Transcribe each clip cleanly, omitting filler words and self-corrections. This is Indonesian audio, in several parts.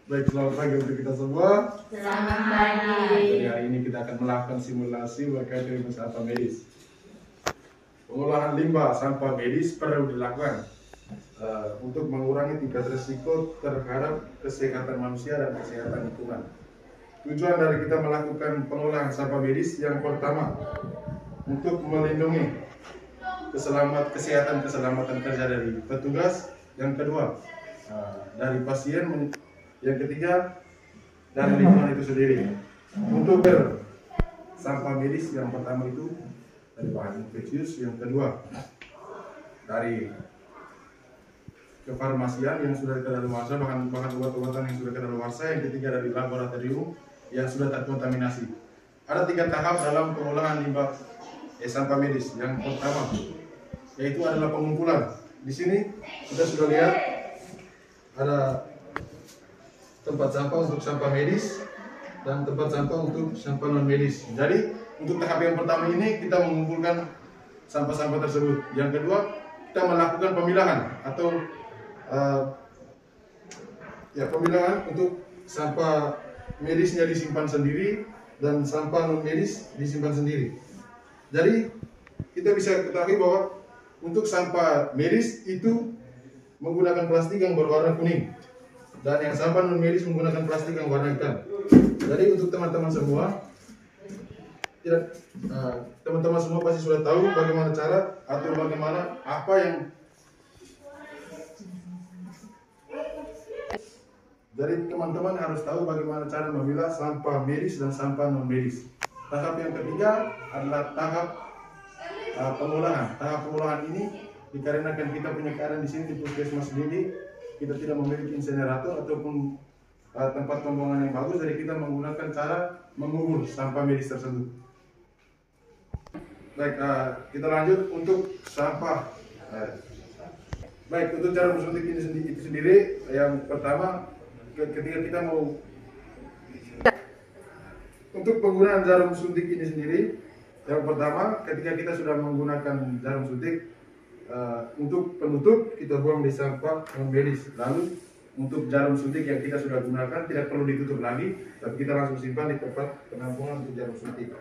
Baik, selamat pagi untuk kita semua. Selamat pagi. Jadi hari ini kita akan melakukan simulasi berkait dengan sampah medis. Pengolahan limbah sampah medis perlu dilakukan untuk mengurangi tingkat risiko terhadap kesehatan manusia dan kesehatan lingkungan. Tujuan dari kita melakukan pengolahan sampah medis yang pertama untuk melindungi keselamatan kerja dari petugas, yang kedua dari pasien, yang ketiga dan lingkungan itu sendiri. Untuk sampah medis yang pertama itu dari bahan infeksius, yang kedua dari kefarmasian yang sudah kadaluarsa, bahan obat-obatan yang sudah kadaluarsa, yang ketiga dari laboratorium yang sudah terkontaminasi. Ada 3 tahap dalam pengolahan limbah sampah medis. Yang pertama yaitu adalah pengumpulan. Di sini kita sudah lihat ada tempat sampah untuk sampah medis dan tempat sampah untuk sampah non medis. Jadi untuk tahap yang pertama ini kita mengumpulkan sampah-sampah tersebut. Yang kedua kita melakukan pemilahan atau pemilahan untuk sampah medisnya disimpan sendiri dan sampah non medis disimpan sendiri. Jadi kita bisa ketahui bahwa untuk sampah medis itu menggunakan plastik yang berwarna kuning, dan yang sampah non medis menggunakan plastik yang warna hitam. Jadi untuk teman-teman semua, teman-teman semua pasti sudah tahu bagaimana cara atau bagaimana apa yang. Jadi teman-teman harus tahu bagaimana cara memilah sampah medis dan sampah non medis. Tahap yang ketiga adalah tahap pengolahan. Tahap pengolahan ini dikarenakan kita punya keadaan di sini di puskesmas sendiri, kita tidak memiliki insinerator ataupun tempat pembuangan yang bagus, jadi kita menggunakan cara mengubur sampah medis tersebut. Baik, kita lanjut untuk sampah. Baik, untuk cara mensuntik ini sendiri, yang pertama ketika kita mau untuk penggunaan jarum suntik ini sendiri, yang pertama ketika kita sudah menggunakan jarum suntik, untuk penutup kita buang di sampah non medis. Lalu untuk jarum suntik yang kita sudah gunakan tidak perlu ditutup lagi, tapi kita langsung simpan di tempat penampungan untuk jarum suntik.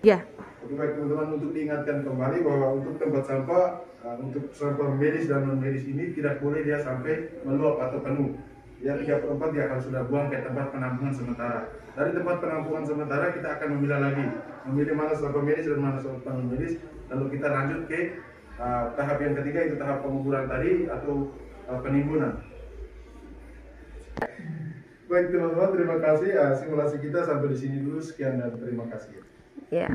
Ya. Oke, baik teman-teman, untuk diingatkan kembali bahwa untuk tempat sampah, untuk sampah medis dan non medis ini tidak boleh dia sampai meluap atau penuh. Ya, 3/4 dia harus sudah buang ke tempat penampungan sementara. Dari tempat penampungan sementara kita akan memilah lagi, memilih mana sampah medis dan mana sampah non medis. Lalu kita lanjut ke tahap yang ketiga, itu tahap penguburan tadi atau penimbunan. Baik teman-teman, terima kasih. Simulasi kita sampai di sini dulu. Sekian dan terima kasih. Ya.